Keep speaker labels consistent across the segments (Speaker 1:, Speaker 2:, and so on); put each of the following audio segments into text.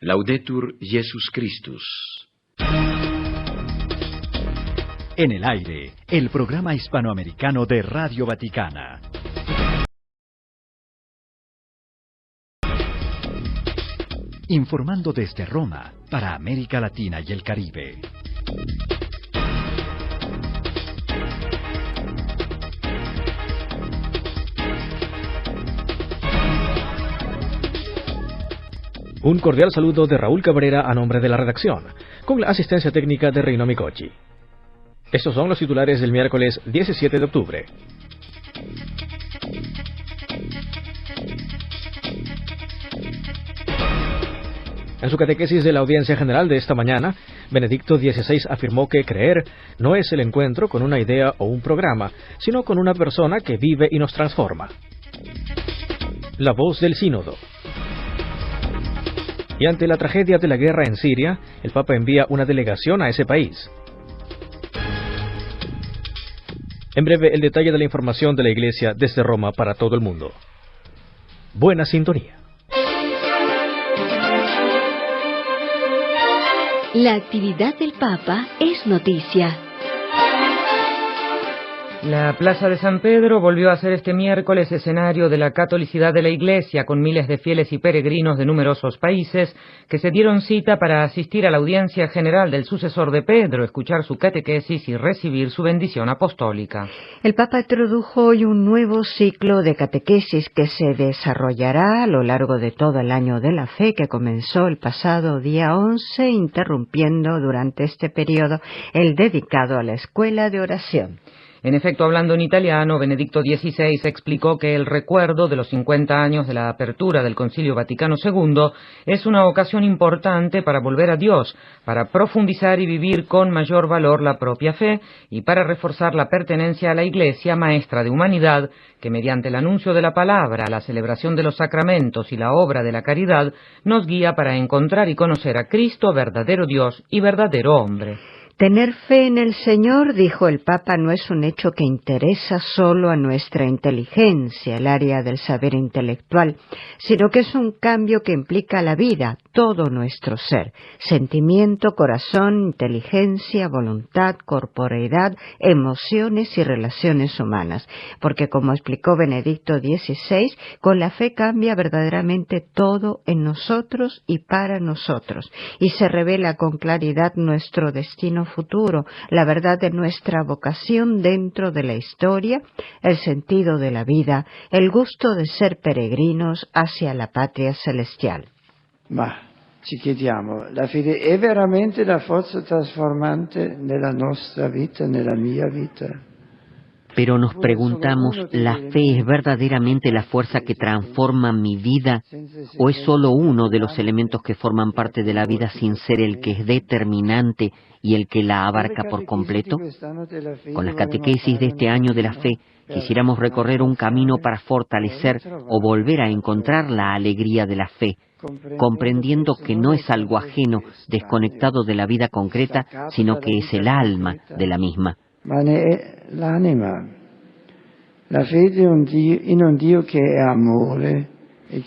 Speaker 1: Laudetur Jesus Christus.
Speaker 2: En el aire, el programa hispanoamericano de Radio Vaticana. Informando desde Roma para América Latina y el Caribe.
Speaker 3: Un cordial saludo de Raúl Cabrera a nombre de la redacción, con la asistencia técnica de Reino Micochi. Estos son los titulares del miércoles 17 de octubre. En su catequesis de la audiencia general de esta mañana, Benedicto XVI afirmó que creer no es el encuentro con una idea o un programa, sino con una persona que vive y nos transforma. La voz del sínodo. Y ante la tragedia de la guerra en Siria, el Papa envía una delegación a ese país. En breve, el detalle de la información de la Iglesia desde Roma para todo el mundo. Buena sintonía.
Speaker 4: La actividad del Papa es noticia.
Speaker 5: La Plaza de San Pedro volvió a ser este miércoles escenario de la catolicidad de la Iglesia, con miles de fieles y peregrinos de numerosos países que se dieron cita para asistir a la audiencia general del sucesor de Pedro, escuchar su catequesis y recibir su bendición apostólica.
Speaker 6: El Papa introdujo hoy un nuevo ciclo de catequesis que se desarrollará a lo largo de todo el año de la fe, que comenzó el pasado día 11, interrumpiendo durante este periodo el dedicado a la escuela de oración.
Speaker 5: En efecto, hablando en italiano, Benedicto XVI explicó que el recuerdo de los 50 años de la apertura del Concilio Vaticano II es una ocasión importante para volver a Dios, para profundizar y vivir con mayor valor la propia fe y para reforzar la pertenencia a la Iglesia, maestra de humanidad, que mediante el anuncio de la palabra, la celebración de los sacramentos y la obra de la caridad, nos guía para encontrar y conocer a Cristo, verdadero Dios y verdadero hombre.
Speaker 6: Tener fe en el Señor, dijo el Papa, no es un hecho que interesa solo a nuestra inteligencia, el área del saber intelectual, sino que es un cambio que implica la vida, todo nuestro ser, sentimiento, corazón, inteligencia, voluntad, corporeidad, emociones y relaciones humanas, porque como explicó Benedicto XVI, con la fe cambia verdaderamente todo en nosotros y para nosotros, y se revela con claridad nuestro destino futuro, la verdad de nuestra vocación dentro de la historia, el sentido de la vida, el gusto de ser peregrinos hacia la patria celestial.
Speaker 7: Ma ci chiediamo, la fede è veramente la forza trasformante nella nostra vita, nella mia vita?
Speaker 8: Pero nos preguntamos, ¿la fe es verdaderamente la fuerza que transforma mi vida o es solo uno de los elementos que forman parte de la vida sin ser el que es determinante y el que la abarca por completo? Con las catequesis de este año de la fe, quisiéramos recorrer un camino para fortalecer o volver a encontrar la alegría de la fe, comprendiendo que no es algo ajeno, desconectado de la vida concreta, sino que es el alma de la misma.
Speaker 7: Ma ne è l'anima. La fede in un Dio che è amore.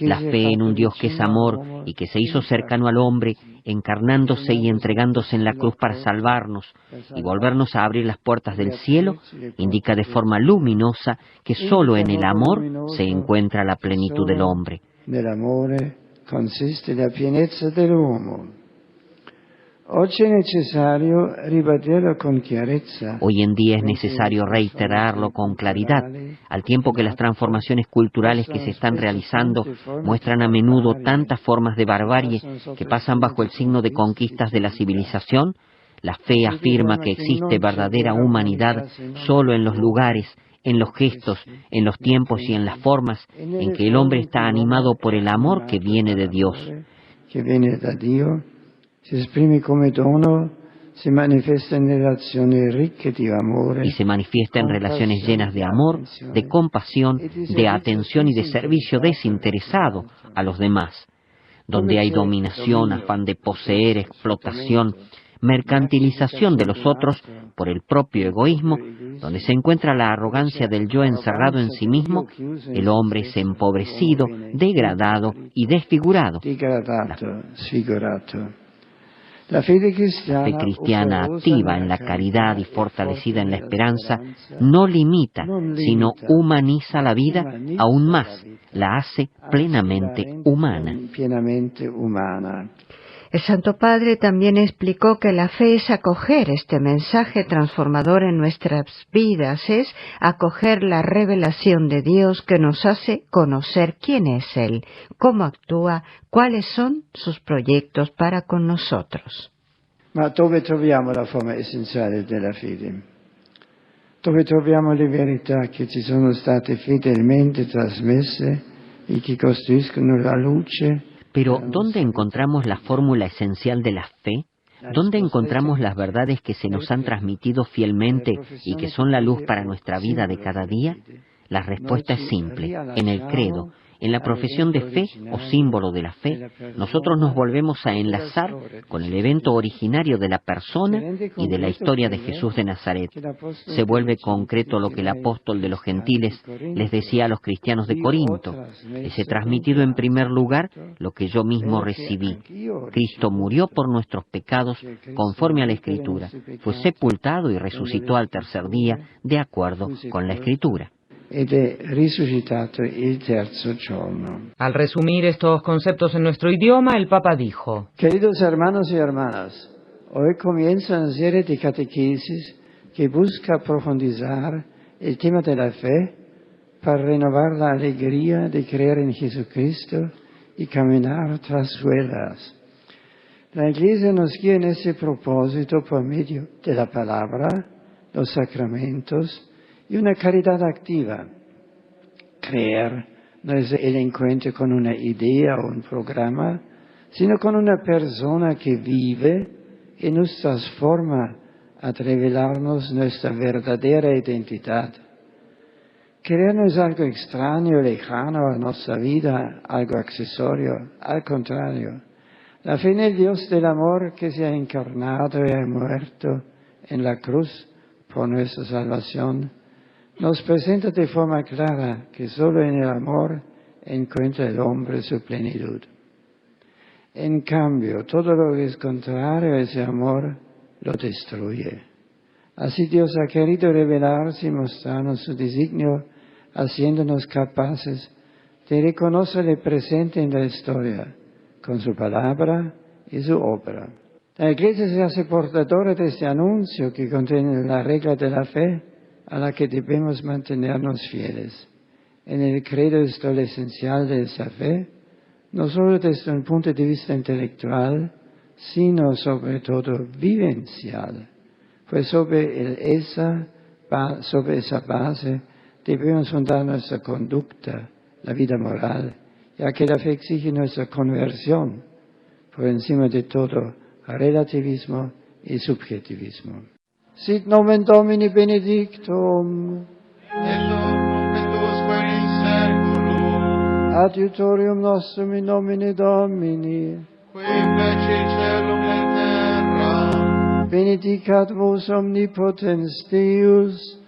Speaker 8: La fe en un Dios que es amor y que se hizo cercano al hombre, encarnándose y entregándose en la cruz para salvarnos y volvernos a abrir las puertas del cielo, indica de forma luminosa que solo en el amor se encuentra la plenitud del hombre.
Speaker 7: Nell'amore consiste la pienezza dell'uomo.
Speaker 8: Hoy en día es necesario reiterarlo con claridad, al tiempo que las transformaciones culturales que se están realizando muestran a menudo tantas formas de barbarie que pasan bajo el signo de conquistas de la civilización. La fe afirma que existe verdadera humanidad solo en los lugares, en los gestos, en los tiempos y en las formas en que el hombre está animado por el amor que viene de Dios.
Speaker 7: Si esprime come dono, se manifiesta en relaciones ricche di amore.
Speaker 8: Y se manifiesta en relaciones llenas de amor, de compasión, de atención y de servicio desinteresado a los demás. Donde hay dominación, afán de poseer, explotación, mercantilización de los otros por el propio egoísmo, donde se encuentra la arrogancia del yo encerrado en sí mismo, el hombre es empobrecido, degradado y desfigurado. La fe cristiana activa en la caridad y fortalecida en la esperanza no limita, sino humaniza la vida aún más, la hace plenamente humana.
Speaker 6: El Santo Padre también explicó que la fe es acoger este mensaje transformador en nuestras vidas, es acoger la revelación de Dios que nos hace conocer quién es Él, cómo actúa, cuáles son sus proyectos para con nosotros.
Speaker 7: Ma dove troviamo la forma essenziale della fede? Dove troviamo le verità che ci sono state fedelmente trasmesse e che costituiscono la luce?
Speaker 8: Pero, ¿dónde encontramos la fórmula esencial de la fe? ¿Dónde encontramos las verdades que se nos han transmitido fielmente y que son la luz para nuestra vida de cada día? La respuesta es simple, en el credo. En la profesión de fe o símbolo de la fe, nosotros nos volvemos a enlazar con el evento originario de la persona y de la historia de Jesús de Nazaret. Se vuelve concreto lo que el apóstol de los gentiles les decía a los cristianos de Corinto. Les he transmitido en primer lugar lo que yo mismo recibí. Cristo murió por nuestros pecados conforme a la Escritura. Fue sepultado y resucitó al tercer día de acuerdo con la Escritura.
Speaker 7: Ed è risuscitato il terzo giorno.
Speaker 5: Al resumir estos conceptos en nuestro idioma, el Papa dijo:
Speaker 7: Queridos hermanos y hermanas, hoy comienza una serie de catequesis que busca profundizar el tema de la fe para renovar la alegría de creer en Jesucristo y caminar tras su velas. La Iglesia nos guía en ese propósito por medio de la palabra, los sacramentos y una caridad activa. Creer no es el encuentro con una idea o un programa, sino con una persona que vive y nos transforma a revelarnos nuestra verdadera identidad. Creer no es algo extraño, lejano a nuestra vida, algo accesorio, al contrario. La fe en el Dios del amor que se ha encarnado y ha muerto en la cruz por nuestra salvación, nos presenta de forma clara que solo en el amor encuentra el hombre su plenitud. En cambio, todo lo que es contrario a ese amor lo destruye. Así Dios ha querido revelarse y mostrarnos su designio, haciéndonos capaces de reconocerle presente en la historia, con su palabra y su obra. La Iglesia se hace portadora de este anuncio que contiene la regla de la fe, a la que debemos mantenernos fieles. En el credo está lo esencial de esa fe, no solo desde un punto de vista intelectual, sino sobre todo vivencial. Pues sobre esa base debemos fundar nuestra conducta, la vida moral, ya que la fe exige nuestra conversión, por encima de todo relativismo y subjetivismo. Sit nomen Domini benedictum,
Speaker 9: et omnum benedictus in seculum,
Speaker 7: adiutorium nostrum in nomine Domini,
Speaker 9: qui feci celum et terra,
Speaker 7: benedicat vos omnipotens Deus,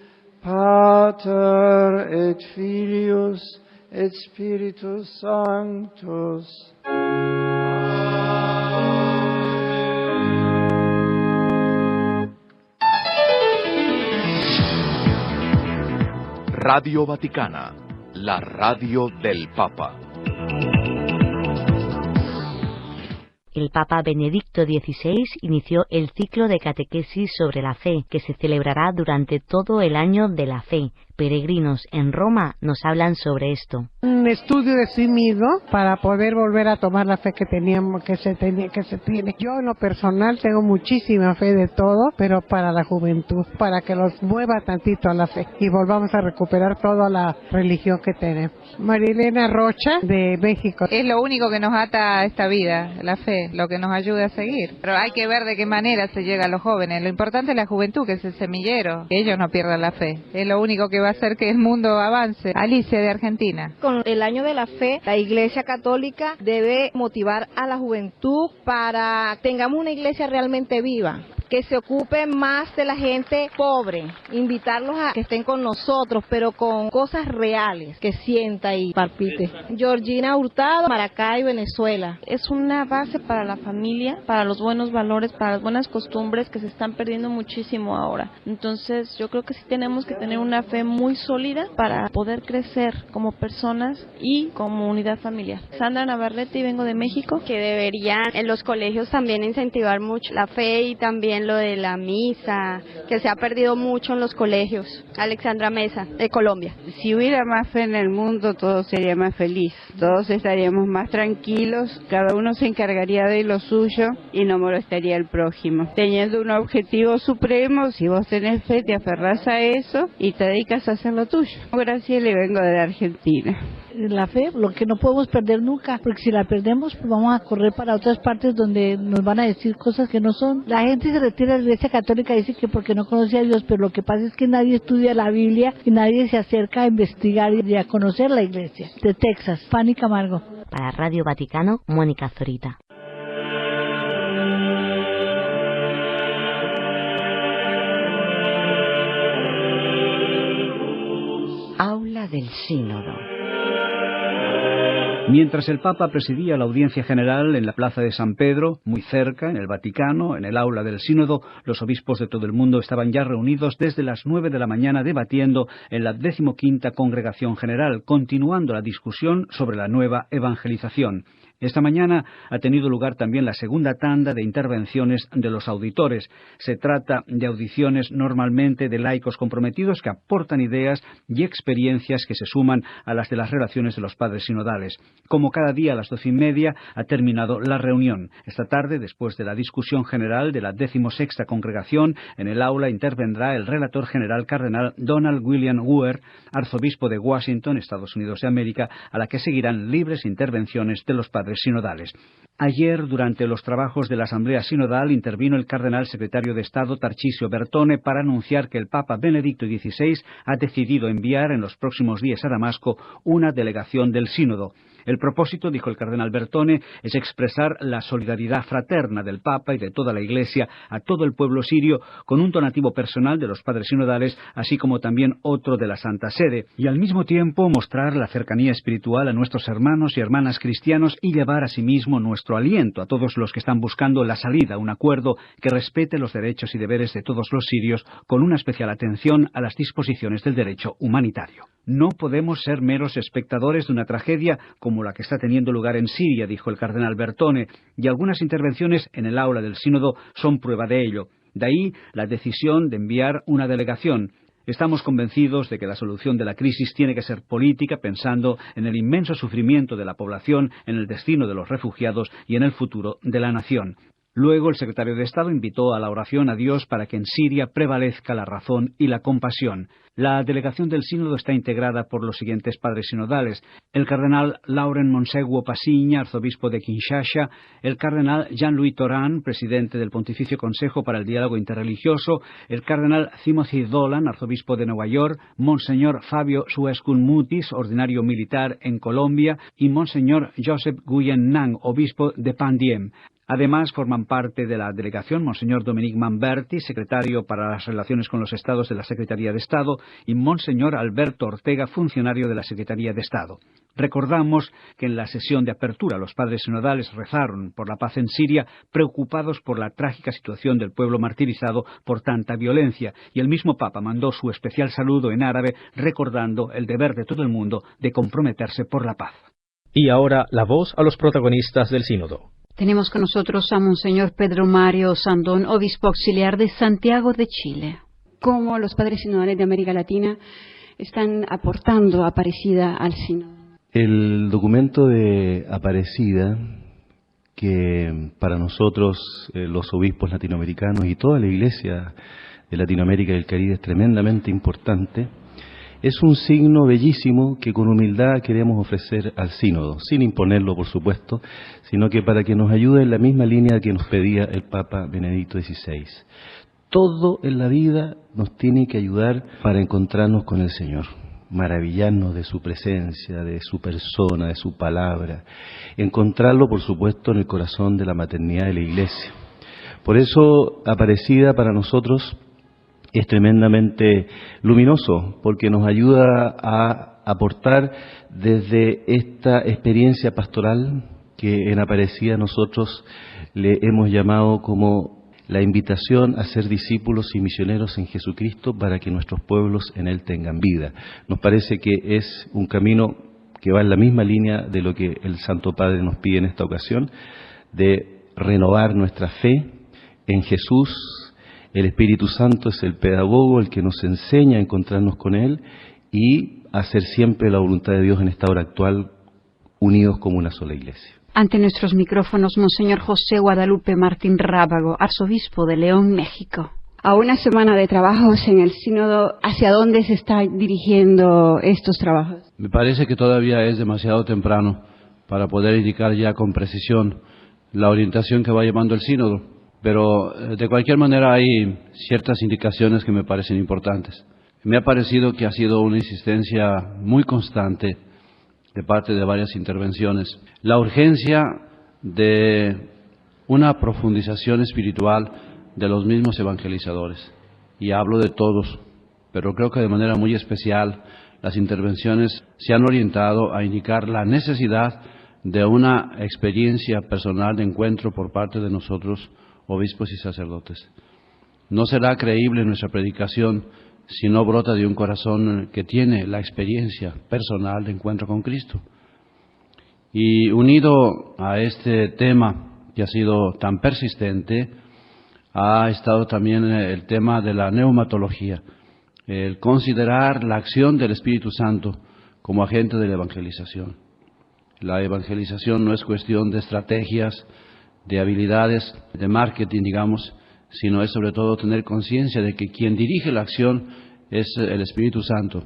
Speaker 7: Pater et Filius et Spiritus Sanctus.
Speaker 1: Radio Vaticana, la radio del Papa.
Speaker 10: El Papa Benedicto XVI inició el ciclo de catequesis sobre la fe, que se celebrará durante todo el año de la fe. Peregrinos en Roma nos hablan sobre esto.
Speaker 11: Un estudio de sí mismo para poder volver a tomar la fe que se tiene. Yo en lo personal tengo muchísima fe de todo, pero para la juventud, para que los mueva tantito a la fe y volvamos a recuperar toda la religión que tenemos. Marilena Rocha, de México.
Speaker 12: Es lo único que nos ata a esta vida, la fe, lo que nos ayuda a seguir. Pero hay que ver de qué manera se llega a los jóvenes. Lo importante es la juventud, que es el semillero. Que ellos no pierdan la fe. Es lo único que va a hacer que el mundo avance. Alicia, de Argentina.
Speaker 13: Con el año de la fe, la Iglesia Católica debe motivar a la juventud para que tengamos una iglesia realmente viva, que se ocupe más de la gente pobre, invitarlos a que estén con nosotros, pero con cosas reales, que sienta y palpite. Georgina Hurtado, Maracay, Venezuela.
Speaker 14: Es una base para la familia, para los buenos valores, para las buenas costumbres que se están perdiendo muchísimo ahora. Entonces yo creo que sí tenemos que tener una fe muy sólida para poder crecer como personas y como unidad familiar. Sandra Navarrete y vengo de México.
Speaker 15: Que deberían en los colegios también incentivar mucho la fe y también lo de la misa, que se ha perdido mucho en los colegios. Alexandra Mesa, de Colombia.
Speaker 16: Si hubiera más fe en el mundo, todo sería más feliz, todos estaríamos más tranquilos, cada uno se encargaría de lo suyo y no molestaría al prójimo. Teniendo un objetivo supremo, si vos tenés fe, te aferrás a eso y te dedicas a hacer lo tuyo. Graciela, y vengo de Argentina.
Speaker 17: La fe, lo que no podemos perder nunca, porque si la perdemos, pues vamos a correr para otras partes donde nos van a decir cosas que no son. La gente se retira de la Iglesia Católica y dice que porque no conoce a Dios, pero lo que pasa es que nadie estudia la Biblia y nadie se acerca a investigar y a conocer la Iglesia. De Texas, Fanny Camargo.
Speaker 10: Para Radio Vaticano, Mónica Zorita.
Speaker 6: Aula del Sínodo.
Speaker 18: Mientras el Papa presidía la audiencia general en la Plaza de San Pedro, muy cerca, en el Vaticano, en el aula del Sínodo, los obispos de todo el mundo estaban ya reunidos desde las 9 de la mañana debatiendo en la 15ª Congregación General, continuando la discusión sobre la nueva evangelización. Esta mañana ha tenido lugar también la segunda tanda de intervenciones de los auditores. Se trata de audiciones normalmente de laicos comprometidos que aportan ideas y experiencias que se suman a las de las relaciones de los padres sinodales. Como cada día a las 12:30 ha terminado la reunión. Esta tarde, después de la discusión general de la 16ª Congregación, en el aula intervendrá el relator general cardenal Donald William Ware, arzobispo de Washington, Estados Unidos de América, a la que seguirán libres intervenciones de los padres sinodales. Ayer, durante los trabajos de la Asamblea Sinodal, intervino el cardenal secretario de Estado Tarcisio Bertone para anunciar que el Papa Benedicto XVI ha decidido enviar en los próximos días a Damasco una delegación del Sínodo. El propósito, dijo el cardenal Bertone, es expresar la solidaridad fraterna del Papa y de toda la Iglesia a todo el pueblo sirio, con un donativo personal de los padres sinodales, así como también otro de la Santa Sede, y al mismo tiempo mostrar la cercanía espiritual a nuestros hermanos y hermanas cristianos y llevar asimismo nuestro aliento a todos los que están buscando la salida a un acuerdo que respete los derechos y deberes de todos los sirios, con una especial atención a las disposiciones del derecho humanitario. No podemos ser meros espectadores de una tragedia como la que está teniendo lugar en Siria, dijo el cardenal Bertone, y algunas intervenciones en el aula del Sínodo son prueba de ello. De ahí la decisión de enviar una delegación. Estamos convencidos de que la solución de la crisis tiene que ser política, pensando en el inmenso sufrimiento de la población, en el destino de los refugiados y en el futuro de la nación. Luego el secretario de Estado invitó a la oración a Dios para que en Siria prevalezca la razón y la compasión. La delegación del Sínodo está integrada por los siguientes padres sinodales: el cardenal Laurent Monseguo Pasiña, arzobispo de Kinshasa; el cardenal Jean-Louis Thoran, presidente del Pontificio Consejo para el Diálogo Interreligioso; el cardenal Timothy Dolan, arzobispo de Nueva York; Monseñor Fabio Suescun Mutis, ordinario militar en Colombia; y Monseñor Joseph Nguyen Nang, obispo de Pandiem. Además, forman parte de la delegación Monseñor Dominique Manberti, secretario para las relaciones con los estados de la Secretaría de Estado, y Monseñor Alberto Ortega, funcionario de la Secretaría de Estado. Recordamos que en la sesión de apertura los padres sinodales rezaron por la paz en Siria, preocupados por la trágica situación del pueblo martirizado por tanta violencia, y el mismo Papa mandó su especial saludo en árabe, recordando el deber de todo el mundo de comprometerse por la paz.
Speaker 3: Y ahora la voz a los protagonistas del Sínodo.
Speaker 19: Tenemos con nosotros a Monseñor Pedro Mario Sandón, obispo auxiliar de Santiago de Chile. ¿Cómo los padres sinodales de América Latina están aportando Aparecida al sínodo?
Speaker 20: El documento de Aparecida, que para nosotros, los obispos latinoamericanos y toda la Iglesia de Latinoamérica y el Caribe, es tremendamente importante, es un signo bellísimo que con humildad queremos ofrecer al sínodo, sin imponerlo por supuesto, sino que para que nos ayude en la misma línea que nos pedía el Papa Benedicto XVI. Todo en la vida nos tiene que ayudar para encontrarnos con el Señor. maravillarnos de su presencia, de su persona, de su palabra, encontrarlo, por supuesto, en el corazón de la maternidad de la Iglesia. Por eso, Aparecida para nosotros es tremendamente luminoso, porque nos ayuda a aportar desde esta experiencia pastoral que en Aparecida nosotros le hemos llamado como la invitación a ser discípulos y misioneros en Jesucristo para que nuestros pueblos en Él tengan vida. Nos parece que es un camino que va en la misma línea de lo que el Santo Padre nos pide en esta ocasión, de renovar nuestra fe en Jesús. El Espíritu Santo es el pedagogo, el que nos enseña a encontrarnos con Él y hacer siempre la voluntad de Dios en esta hora actual, unidos como una sola iglesia.
Speaker 19: Ante nuestros micrófonos, Monseñor José Guadalupe Martín Rábago, arzobispo de León, México.
Speaker 16: A una semana de trabajos en el sínodo, ¿hacia dónde se están dirigiendo estos trabajos?
Speaker 21: Me parece que todavía es demasiado temprano para poder indicar ya con precisión la orientación que va llevando el sínodo, pero de cualquier manera hay ciertas indicaciones que me parecen importantes. Me ha parecido que ha sido una insistencia muy constante de parte de varias intervenciones, la urgencia de una profundización espiritual de los mismos evangelizadores. Y hablo de todos, pero creo que de manera muy especial las intervenciones se han orientado a indicar la necesidad de una experiencia personal de encuentro por parte de nosotros, obispos y sacerdotes. No será creíble nuestra predicación si no brota de un corazón que tiene la experiencia personal de encuentro con Cristo. Y unido a este tema que ha sido tan persistente, ha estado también el tema de la neumatología, el considerar la acción del Espíritu Santo como agente de la evangelización. La evangelización no es cuestión de estrategias, de habilidades, de marketing, digamos, sino es sobre todo tener conciencia de que quien dirige la acción es el Espíritu Santo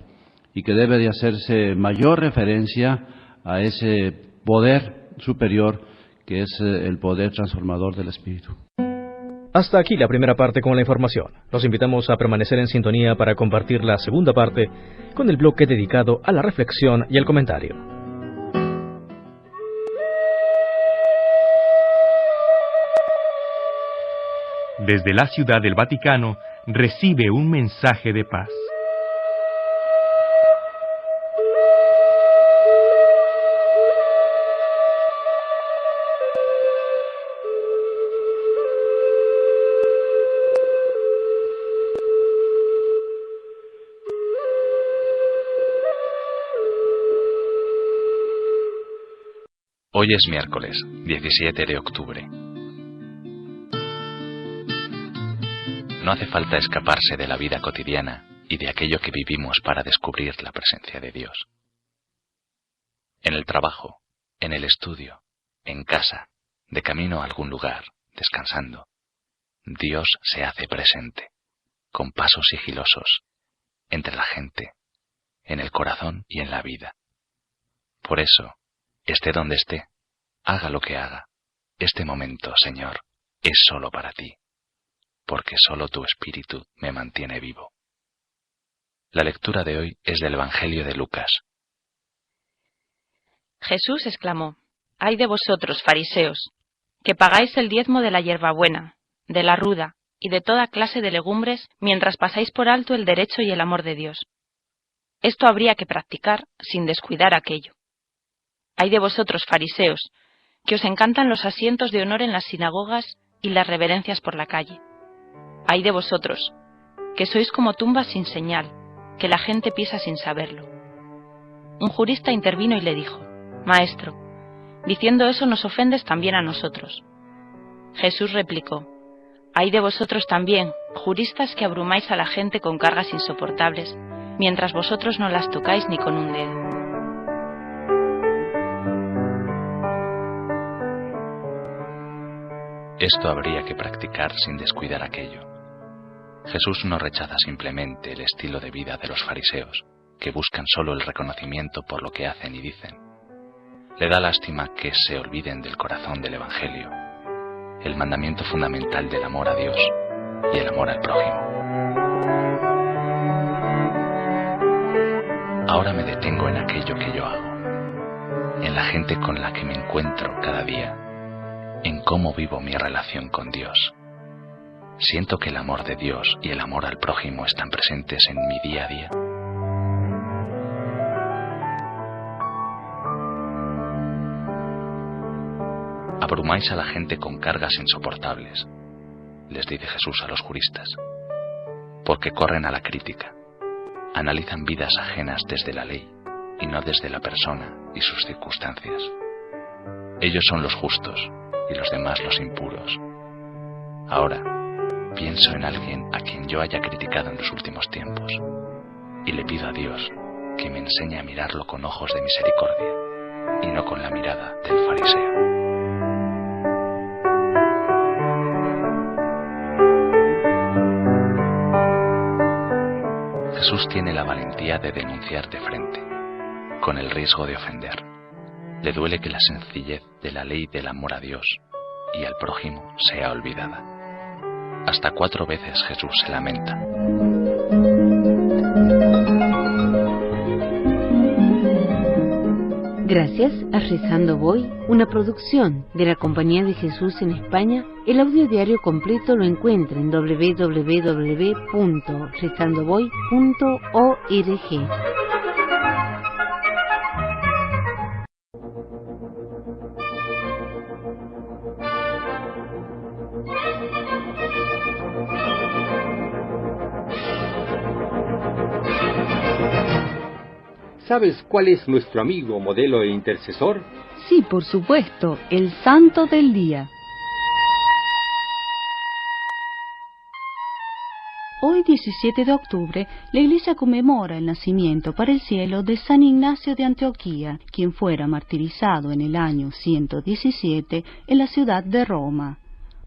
Speaker 21: y que debe de hacerse mayor referencia a ese poder superior que es el poder transformador del Espíritu.
Speaker 3: Hasta aquí la primera parte con la información. Los invitamos a permanecer en sintonía para compartir la segunda parte con el bloque dedicado a la reflexión y el comentario.
Speaker 22: Desde la Ciudad del Vaticano recibe un mensaje de paz.
Speaker 1: Hoy es miércoles, 17 de octubre. No hace falta escaparse de la vida cotidiana y de aquello que vivimos para descubrir la presencia de Dios. En el trabajo, en el estudio, en casa, de camino a algún lugar, descansando, Dios se hace presente, con pasos sigilosos, entre la gente, en el corazón y en la vida. Por eso, esté donde esté, haga lo que haga, este momento, Señor, es solo para ti, porque solo tu Espíritu me mantiene vivo. La lectura de hoy es del Evangelio de Lucas.
Speaker 23: Jesús exclamó: «Ay de vosotros, fariseos, que pagáis el diezmo de la hierbabuena, de la ruda y de toda clase de legumbres, mientras pasáis por alto el derecho y el amor de Dios. Esto habría que practicar sin descuidar aquello. Ay de vosotros, fariseos, que os encantan los asientos de honor en las sinagogas y las reverencias por la calle. Ay de vosotros, que sois como tumbas sin señal, que la gente pisa sin saberlo». Un jurista intervino y le dijo: «Maestro, diciendo eso nos ofendes también a nosotros». Jesús replicó: «Ay de vosotros también, juristas que abrumáis a la gente con cargas insoportables, mientras vosotros no las tocáis ni con un dedo».
Speaker 1: Esto habría que practicar sin descuidar aquello. Jesús no rechaza simplemente el estilo de vida de los fariseos, que buscan solo el reconocimiento por lo que hacen y dicen. Le da lástima que se olviden del corazón del Evangelio, el mandamiento fundamental del amor a Dios y el amor al prójimo. Ahora me detengo en aquello que yo hago, en la gente con la que me encuentro cada día, en cómo vivo mi relación con Dios. Siento que el amor de Dios y el amor al prójimo están presentes en mi día a día. Abrumáis a la gente con cargas insoportables, les dice Jesús a los juristas, porque corren a la crítica, analizan vidas ajenas desde la ley y no desde la persona y sus circunstancias. Ellos son los justos y los demás los impuros. Ahora, pienso en alguien a quien yo haya criticado en los últimos tiempos y le pido a Dios que me enseñe a mirarlo con ojos de misericordia y no con la mirada del fariseo. Jesús tiene la valentía de denunciar de frente, con el riesgo de ofender. Le duele que la sencillez de la ley del amor a Dios y al prójimo sea olvidada. Hasta 4 veces Jesús se lamenta.
Speaker 10: Gracias a Rezando Voy, una producción de la Compañía de Jesús en España, el audio diario completo lo encuentra en www.rezandovoy.org.
Speaker 2: ¿Sabes cuál es nuestro amigo, modelo e intercesor?
Speaker 4: Sí, por supuesto, el Santo del Día. Hoy, 17 de octubre, la Iglesia conmemora el nacimiento para el cielo de San Ignacio de Antioquía, quien fuera martirizado en el año 117 en la ciudad de Roma.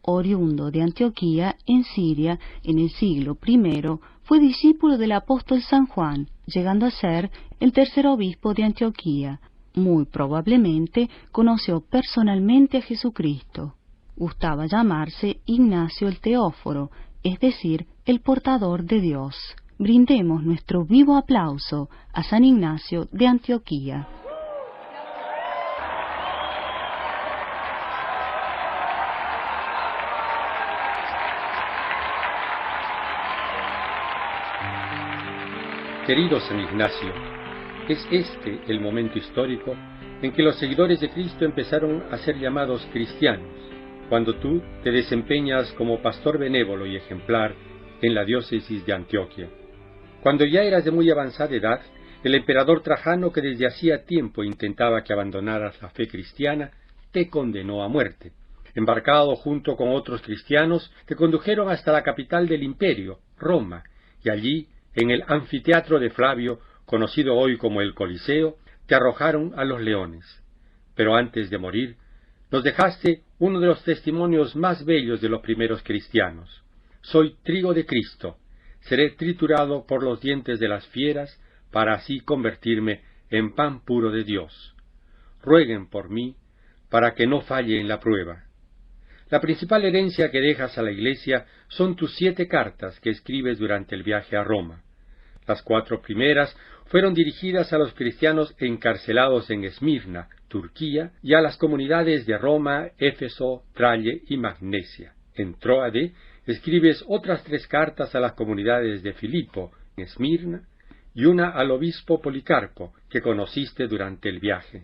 Speaker 4: Oriundo de Antioquía, en Siria, en el siglo I, fue discípulo del apóstol San Juan, llegando a ser el tercer obispo de Antioquía. Muy probablemente conoció personalmente a Jesucristo. Gustaba llamarse Ignacio el Teóforo, es decir, el portador de Dios. Brindemos nuestro vivo aplauso a San Ignacio de Antioquía.
Speaker 2: Querido San Ignacio, es este el momento histórico en que los seguidores de Cristo empezaron a ser llamados cristianos, cuando tú te desempeñas como pastor benévolo y ejemplar en la diócesis de Antioquia. Cuando ya eras de muy avanzada edad, el emperador Trajano, que desde hacía tiempo intentaba que abandonaras la fe cristiana, te condenó a muerte. Embarcado junto con otros cristianos, te condujeron hasta la capital del imperio, Roma, y allí, en el anfiteatro de Flavio, conocido hoy como el Coliseo, te arrojaron a los leones. Pero antes de morir, nos dejaste uno de los testimonios más bellos de los primeros cristianos. Soy trigo de Cristo, seré triturado por los dientes de las fieras, para así convertirme en pan puro de Dios. Rueguen por mí, para que no falle en la prueba. La principal herencia que dejas a la Iglesia son tus 7 cartas que escribes durante el viaje a Roma. Las 4 primeras fueron dirigidas a los cristianos encarcelados en Esmirna, Turquía, y a las comunidades de Roma, Éfeso, Tralle y Magnesia. En Tróade escribes otras 3 cartas a las comunidades de Filipo, en Esmirna, y una al obispo Policarpo, que conociste durante el viaje.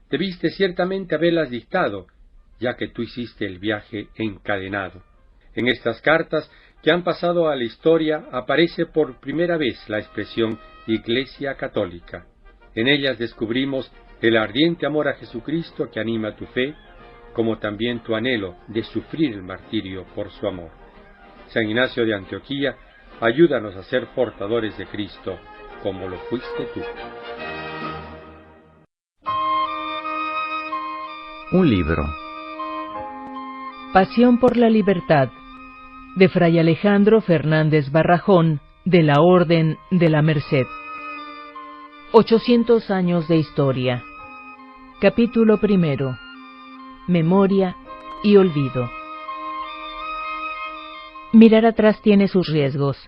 Speaker 2: Debiste ciertamente haberlas dictado, ya que tú hiciste el viaje encadenado. En estas cartas, que han pasado a la historia, aparece por primera vez la expresión Iglesia Católica. En ellas descubrimos el ardiente amor a Jesucristo que anima tu fe, como también tu anhelo de sufrir el martirio por su amor. San Ignacio de Antioquía, ayúdanos a ser portadores de Cristo, como lo fuiste tú.
Speaker 8: Un libro. Pasión por la libertad, de Fray Alejandro Fernández Barrajón, de la Orden de la Merced. 800 años de historia. Capítulo 1. Memoria y olvido. Mirar atrás tiene sus riesgos.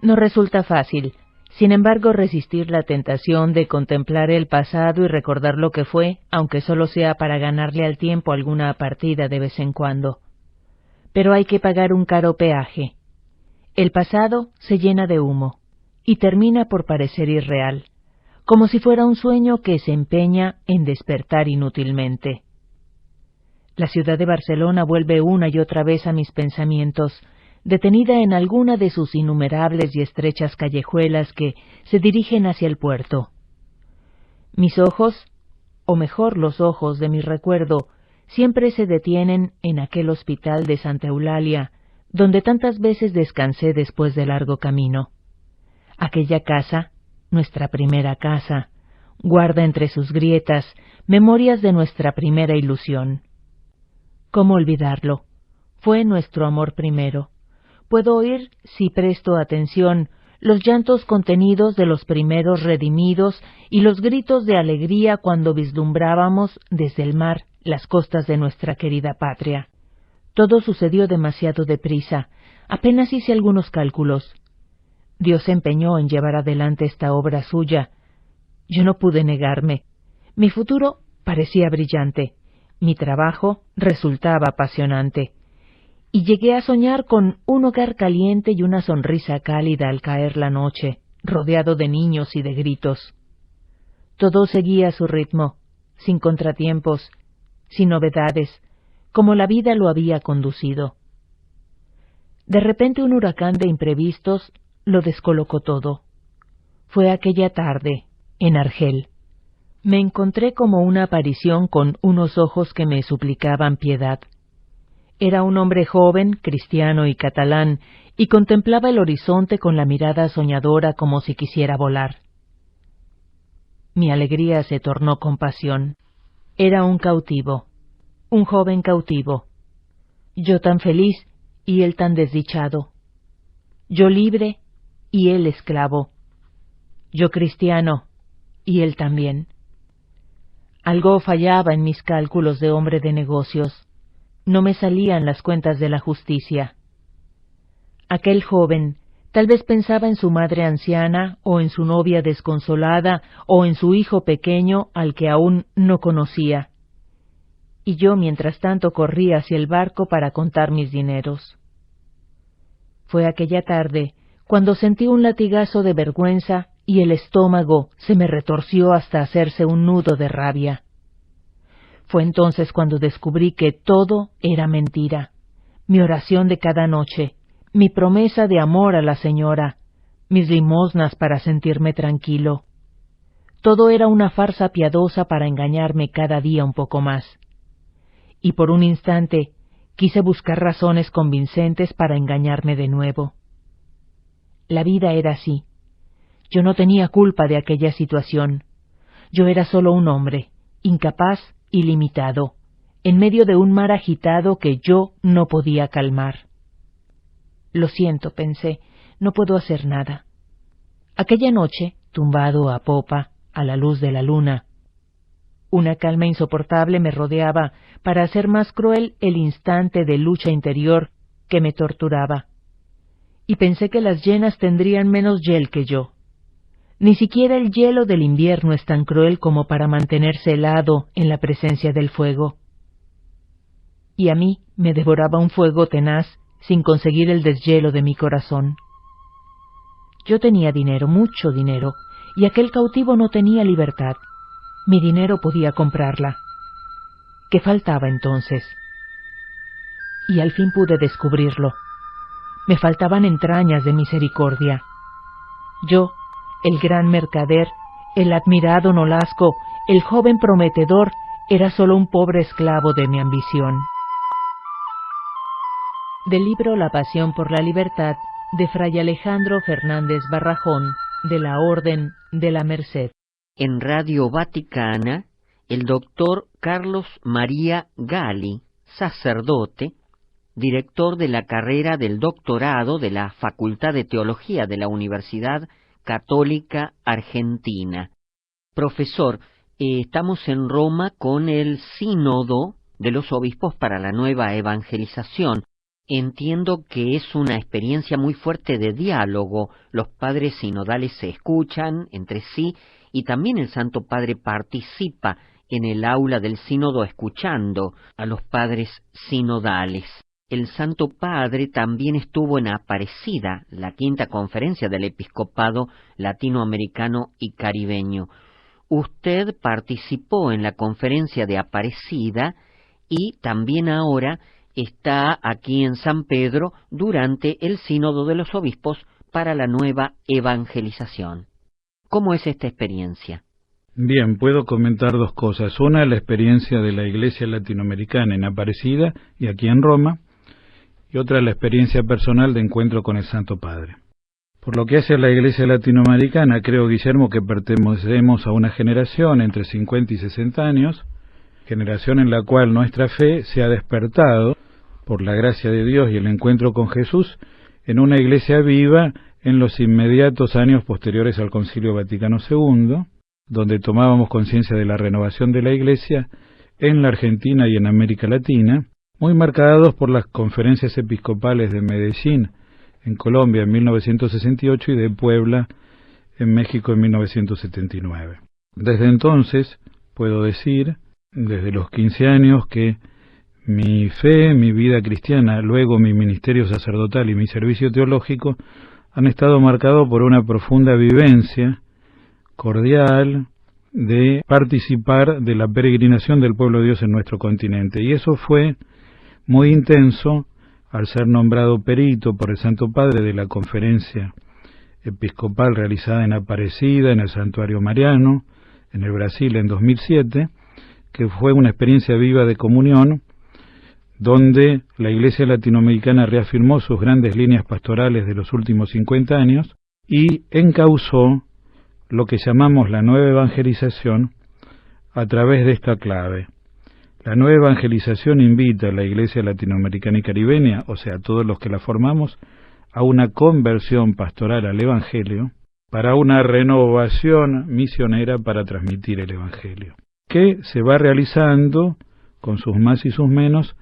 Speaker 8: No resulta fácil. Sin embargo, resistir la tentación de contemplar el pasado y recordar lo que fue, aunque solo sea para ganarle al tiempo alguna partida de vez en cuando. Pero hay que pagar un caro peaje. El pasado se llena de humo y termina por parecer irreal, como si fuera un sueño que se empeña en despertar inútilmente. La ciudad de Barcelona vuelve una y otra vez a mis pensamientos, detenida en alguna de sus innumerables y estrechas callejuelas que se dirigen hacia el puerto. Mis ojos, o mejor los ojos de mi recuerdo, siempre se detienen en aquel hospital de Santa Eulalia, donde tantas veces descansé después de largo camino. Aquella casa, nuestra primera casa, guarda entre sus grietas memorias de nuestra primera ilusión. ¿Cómo olvidarlo? Fue nuestro amor primero. Puedo oír, si presto atención, los llantos contenidos de los primeros redimidos y los gritos de alegría cuando vislumbrábamos desde el mar las costas de nuestra querida patria. Todo sucedió demasiado deprisa, apenas hice algunos cálculos. Dios se empeñó en llevar adelante esta obra suya. Yo no pude negarme. Mi futuro parecía brillante, mi trabajo resultaba apasionante. Y llegué a soñar con un hogar caliente y una sonrisa cálida al caer la noche, rodeado de niños y de gritos. Todo seguía a su ritmo, sin contratiempos, sin novedades, como la vida lo había conducido. De repente un huracán de imprevistos lo descolocó todo. Fue aquella tarde, en Argel. Me encontré como una aparición con unos ojos que me suplicaban piedad. Era un hombre joven, cristiano y catalán, y contemplaba el horizonte con la mirada soñadora como si quisiera volar. Mi alegría se tornó compasión. Era un cautivo, un joven cautivo. Yo tan feliz y él tan desdichado. Yo libre y él esclavo. Yo cristiano y él también. Algo fallaba en mis cálculos de hombre de negocios. No me salían las cuentas de la justicia. Aquel joven tal vez pensaba en su madre anciana, o en su novia desconsolada, o en su hijo pequeño al que aún no conocía. Y yo mientras tanto corría hacia el barco para contar mis dineros. Fue aquella tarde cuando sentí un latigazo de vergüenza y el estómago se me retorció hasta hacerse un nudo de rabia. Fue entonces cuando descubrí que todo era mentira, mi oración de cada noche, mi promesa de amor a la señora, mis limosnas para sentirme tranquilo. Todo era una farsa piadosa para engañarme cada día un poco más. Y por un instante quise buscar razones convincentes para engañarme de nuevo. La vida era así. Yo no tenía culpa de aquella situación. Yo era solo un hombre, incapaz y limitado, en medio de un mar agitado que yo no podía calmar. Lo siento, pensé, no puedo hacer nada. Aquella noche, tumbado a popa, a la luz de la luna, una calma insoportable me rodeaba para hacer más cruel el instante de lucha interior que me torturaba. Y pensé que las llenas tendrían menos hiel que yo. Ni siquiera el hielo del invierno es tan cruel como para mantenerse helado en la presencia del fuego. Y a mí me devoraba un fuego tenaz sin conseguir el deshielo de mi corazón. Yo tenía dinero, mucho dinero, y aquel cautivo no tenía libertad. Mi dinero podía comprarla. ¿Qué faltaba entonces? Y al fin pude descubrirlo. Me faltaban entrañas de misericordia. Yo, el gran mercader, el admirado Nolasco, el joven prometedor, era solo un pobre esclavo de mi ambición. Del libro La Pasión por la Libertad, de Fray Alejandro Fernández Barrajón, de la Orden de la Merced.
Speaker 5: En Radio Vaticana, el doctor Carlos María Gali, sacerdote, director de la carrera del doctorado de la Facultad de Teología de la Universidad Católica Argentina. Profesor, estamos en Roma con el Sínodo de los Obispos para la Nueva Evangelización. Entiendo que es una experiencia muy fuerte de diálogo. Los padres sinodales se escuchan entre sí y también el Santo Padre participa en el aula del sínodo escuchando a los padres sinodales. El Santo Padre también estuvo en Aparecida, la quinta conferencia del episcopado latinoamericano y caribeño. Usted participó en la conferencia de Aparecida y también ahora está aquí en San Pedro durante el Sínodo de los Obispos para la nueva evangelización. ¿Cómo es esta experiencia?
Speaker 7: Bien, puedo comentar dos cosas. Una, la experiencia de la Iglesia Latinoamericana en Aparecida y aquí en Roma, y otra, la experiencia personal de encuentro con el Santo Padre. Por lo que hace a la Iglesia Latinoamericana, creo, Guillermo, que pertenecemos a una generación entre 50 y 60 años, generación en la cual nuestra fe se ha despertado por la gracia de Dios y el encuentro con Jesús en una iglesia viva en los inmediatos años posteriores al Concilio Vaticano II, donde tomábamos conciencia de la renovación de la iglesia en la Argentina y en América Latina, muy marcados por las conferencias episcopales de Medellín en Colombia en 1968 y de Puebla en México en 1979. Desde entonces, puedo decir, desde los 15 años, que mi fe, mi vida cristiana, luego mi ministerio sacerdotal y mi servicio teológico han estado marcados por una profunda vivencia cordial de participar de la peregrinación del pueblo de Dios en nuestro continente. Y eso fue muy intenso al ser nombrado perito por el Santo Padre de la conferencia episcopal realizada en Aparecida, en el Santuario Mariano, en el Brasil en 2007, que fue una experiencia viva de comunión, donde la Iglesia Latinoamericana reafirmó sus grandes líneas pastorales de los últimos 50 años y encauzó lo que llamamos la nueva evangelización a través de esta clave. La nueva evangelización invita a la Iglesia Latinoamericana y Caribeña, o sea, a todos los que la formamos, a una conversión pastoral al Evangelio, para una renovación misionera para transmitir el Evangelio, que se va realizando con sus más y sus menos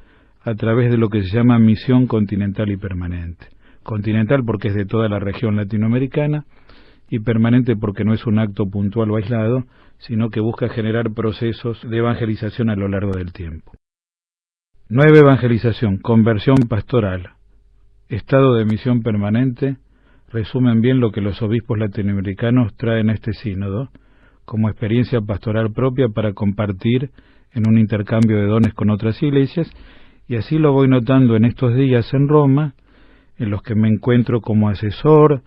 Speaker 7: a través de lo que se llama misión continental y permanente. Continental porque es de toda la región latinoamericana y permanente porque no es un acto puntual o aislado, sino que busca generar procesos de evangelización a lo largo del tiempo. Nueva evangelización, conversión pastoral, estado de misión permanente, resumen bien lo que los obispos latinoamericanos traen a este sínodo como experiencia pastoral propia para compartir en un intercambio de dones con otras iglesias, y así lo voy notando en estos días en Roma, en los que me encuentro como asesor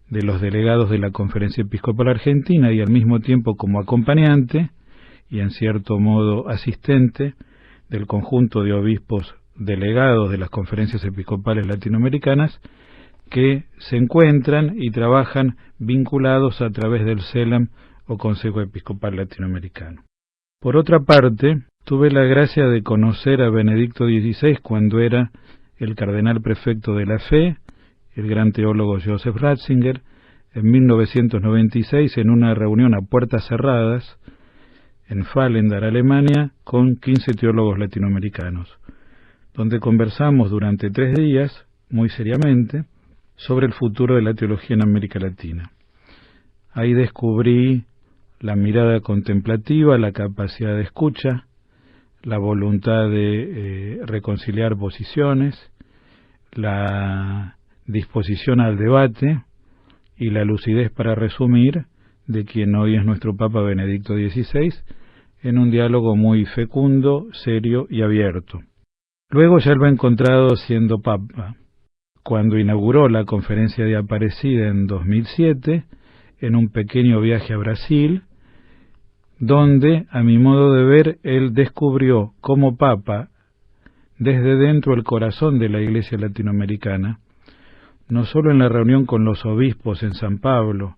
Speaker 7: de los delegados de la Conferencia Episcopal Argentina y al mismo tiempo como acompañante y en cierto modo asistente del conjunto de obispos delegados de las conferencias episcopales latinoamericanas que se encuentran y trabajan vinculados a través del CELAM o Consejo Episcopal Latinoamericano. Por otra parte, tuve la gracia de conocer a Benedicto XVI cuando era el cardenal prefecto de la fe, el gran teólogo Joseph Ratzinger, en 1996 en una reunión a puertas cerradas en Fallendar, Alemania, con 15 teólogos latinoamericanos, donde conversamos durante 3 días, muy seriamente, sobre el futuro de la teología en América Latina. Ahí descubrí la mirada contemplativa, la capacidad de escucha, la voluntad de reconciliar posiciones, la disposición al debate y la lucidez para resumir de quien hoy es nuestro Papa Benedicto XVI en un diálogo muy fecundo, serio y abierto. Luego ya lo he encontrado siendo Papa, cuando inauguró la conferencia de Aparecida en 2007, en un pequeño viaje a Brasil, donde, a mi modo de ver, él descubrió como Papa, desde dentro del corazón de la Iglesia latinoamericana, no solo en la reunión con los obispos en San Pablo,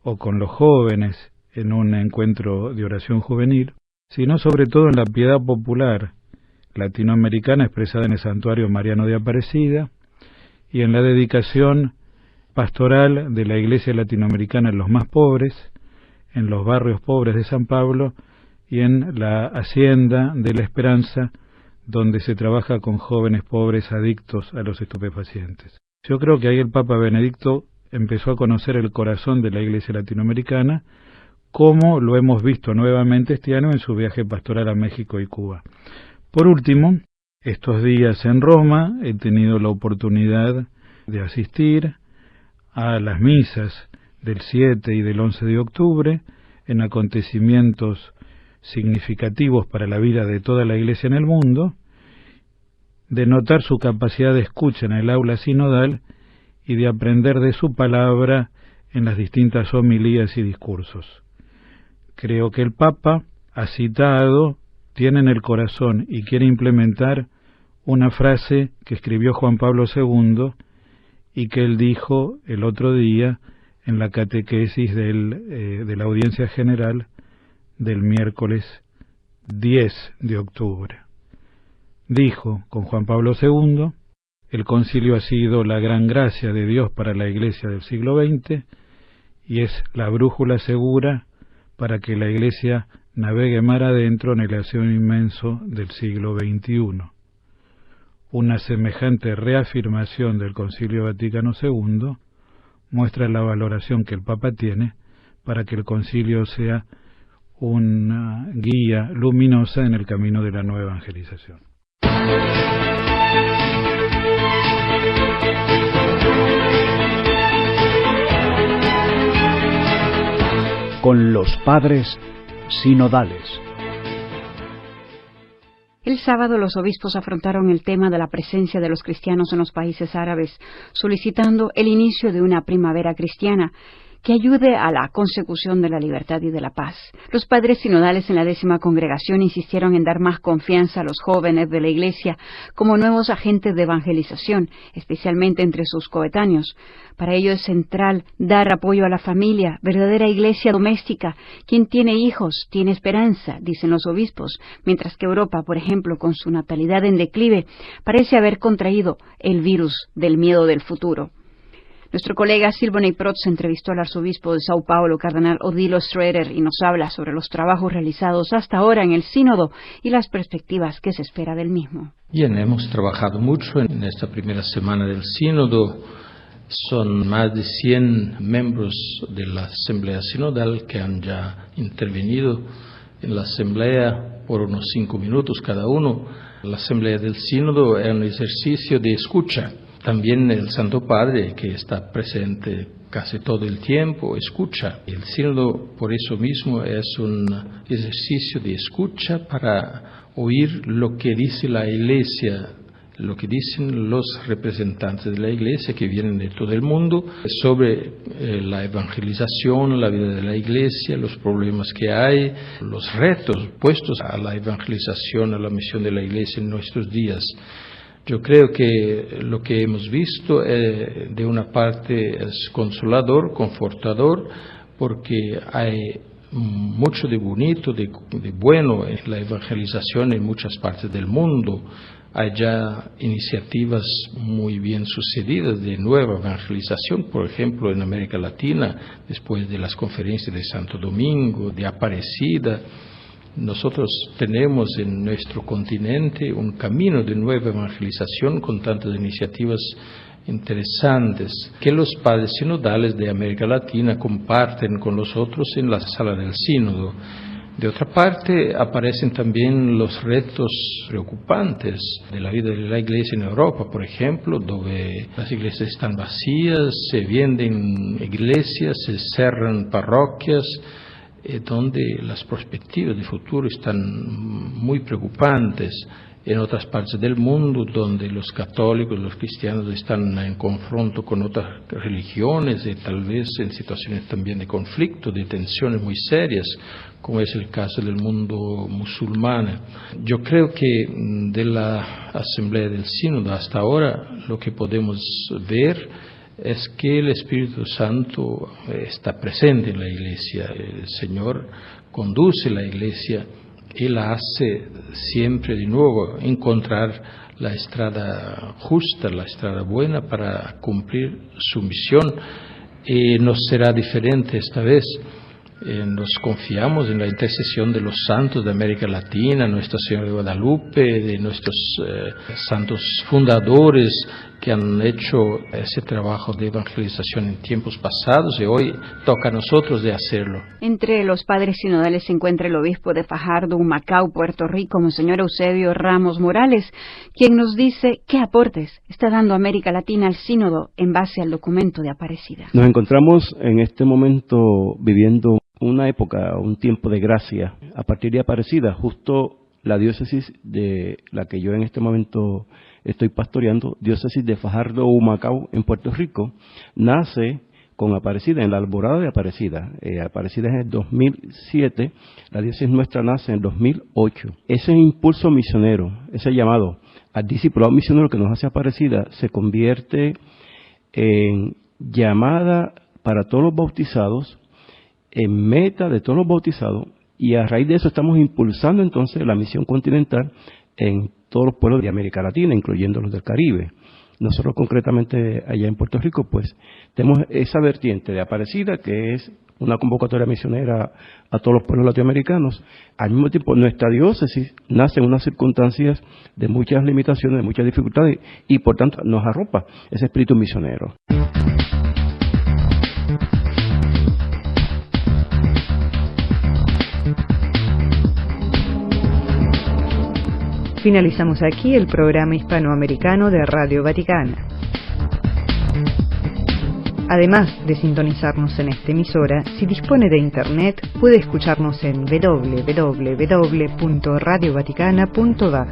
Speaker 7: o con los jóvenes en un encuentro de oración juvenil, sino sobre todo en la piedad popular latinoamericana expresada en el Santuario Mariano de Aparecida, y en la dedicación pastoral de la Iglesia latinoamericana en los más pobres, en los barrios pobres de San Pablo y en la Hacienda de la Esperanza donde se trabaja con jóvenes pobres adictos a los estupefacientes. Yo creo que ahí el Papa Benedicto empezó a conocer el corazón de la Iglesia latinoamericana, como lo hemos visto nuevamente este año en su viaje pastoral a México y Cuba. Por último, estos días en Roma he tenido la oportunidad de asistir a las misas del 7 y del 11 de octubre, en acontecimientos significativos para la vida de toda la Iglesia en el mundo, de notar su capacidad de escucha en el aula sinodal y de aprender de su palabra en las distintas homilías y discursos. Creo que el Papa ha citado, tiene en el corazón y quiere implementar una frase que escribió Juan Pablo II y que él dijo el otro día en la catequesis de la audiencia general del miércoles 10 de octubre. Dijo con Juan Pablo II: el concilio ha sido la gran gracia de Dios para la Iglesia del siglo XX y es la brújula segura para que la Iglesia navegue mar adentro en el océano inmenso del siglo XXI. Una semejante reafirmación del Concilio Vaticano II muestra la valoración que el Papa tiene para que el concilio sea una guía luminosa en el camino de la nueva evangelización.
Speaker 18: Con los padres sinodales.
Speaker 19: El sábado los obispos afrontaron el tema de la presencia de los cristianos en los países árabes, solicitando el inicio de una primavera cristiana que ayude a la consecución de la libertad y de la paz. Los padres sinodales en la 10ª congregación insistieron en dar más confianza a los jóvenes de la Iglesia como nuevos agentes de evangelización, especialmente entre sus coetáneos. Para ello es central dar apoyo a la familia, verdadera iglesia doméstica. Quien tiene hijos tiene esperanza, dicen los obispos, mientras que Europa, por ejemplo, con su natalidad en declive, parece haber contraído el virus del miedo del futuro. Nuestro colega Silvonei Protz entrevistó al arzobispo de Sao Paulo, cardenal Odilo Schroeder, y nos habla sobre los trabajos realizados hasta ahora en el sínodo y las perspectivas que se espera del mismo.
Speaker 9: Bien, hemos trabajado mucho en esta primera semana del sínodo. Son más de 100 miembros de la Asamblea Sinodal que han ya intervenido en la Asamblea por unos 5 minutos cada uno. La Asamblea del Sínodo es un ejercicio de escucha. También el Santo Padre, que está presente casi todo el tiempo, escucha. El sínodo, por eso mismo, es un ejercicio de escucha para oír lo que dice la Iglesia, lo que dicen los representantes de la Iglesia que vienen de todo el mundo sobre la evangelización, la vida de la Iglesia, los problemas que hay, los retos puestos a la evangelización, a la misión de la Iglesia en nuestros días. Yo creo que lo que hemos visto de una parte es consolador, confortador, porque hay mucho de bonito, de bueno en la evangelización en muchas partes del mundo. Hay ya iniciativas muy bien sucedidas de nueva evangelización, por ejemplo en América Latina, después de las conferencias de Santo Domingo, de Aparecida. Nosotros tenemos en nuestro continente un camino de nueva evangelización con tantas iniciativas interesantes que los padres sinodales de América Latina comparten con los otros en la sala del sínodo. De otra parte, aparecen también los retos preocupantes de la vida de la Iglesia en Europa, por ejemplo, donde las iglesias están vacías, se venden iglesias, se cerran parroquias, donde las perspectivas de futuro están muy preocupantes. En otras partes del mundo, donde los católicos, los cristianos están en confronto con otras religiones y tal vez en situaciones también de conflicto, de tensiones muy serias, como es el caso del mundo musulmán. Yo creo que de la Asamblea del Sínodo hasta ahora lo que podemos ver es que el Espíritu Santo está presente en la Iglesia. El Señor conduce la Iglesia y la hace siempre de nuevo encontrar la estrada justa, la estrada buena para cumplir su misión. Y no será diferente esta vez. Nos confiamos en la intercesión de los santos de América Latina, Nuestra Señora de Guadalupe, de nuestros santos fundadores que han hecho ese trabajo de evangelización en tiempos pasados y hoy toca a nosotros de hacerlo.
Speaker 19: Entre los padres sinodales se encuentra el obispo de Fajardo, Humacao, Puerto Rico, Monseñor Eusebio Ramos Morales, quien nos dice qué aportes está dando América Latina al sínodo en base al documento de Aparecida.
Speaker 11: Nos encontramos en este momento viviendo una época, un tiempo de gracia. A partir de Aparecida, justo la diócesis de la que yo en este momento estoy pastoreando, diócesis de Fajardo, Humacao, en Puerto Rico, nace con Aparecida, en la alborada de Aparecida. Aparecida es en el 2007, la diócesis nuestra nace en el 2008. Ese impulso misionero, ese llamado al discipulado misionero que nos hace Aparecida, se convierte en llamada para todos los bautizados, en meta de todos los bautizados, y a raíz de eso estamos impulsando entonces la misión continental en todos los pueblos de América Latina, incluyendo los del Caribe. Nosotros concretamente allá en Puerto Rico, pues tenemos esa vertiente de Aparecida, que es una convocatoria misionera a todos los pueblos latinoamericanos. Al mismo tiempo, nuestra diócesis nace en unas circunstancias de muchas limitaciones, de muchas dificultades, y por tanto nos arropa ese espíritu misionero.
Speaker 12: Finalizamos aquí el programa hispanoamericano de Radio Vaticana. Además de sintonizarnos en esta emisora, si dispone de internet, puede escucharnos en www.radiovaticana.va.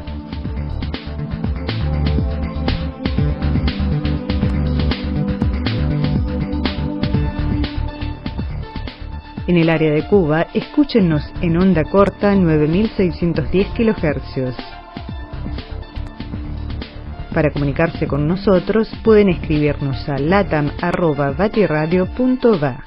Speaker 12: En el área de Cuba, escúchenos en onda corta 9610 kHz. Para comunicarse con nosotros pueden escribirnos a latam@vatiradio.va.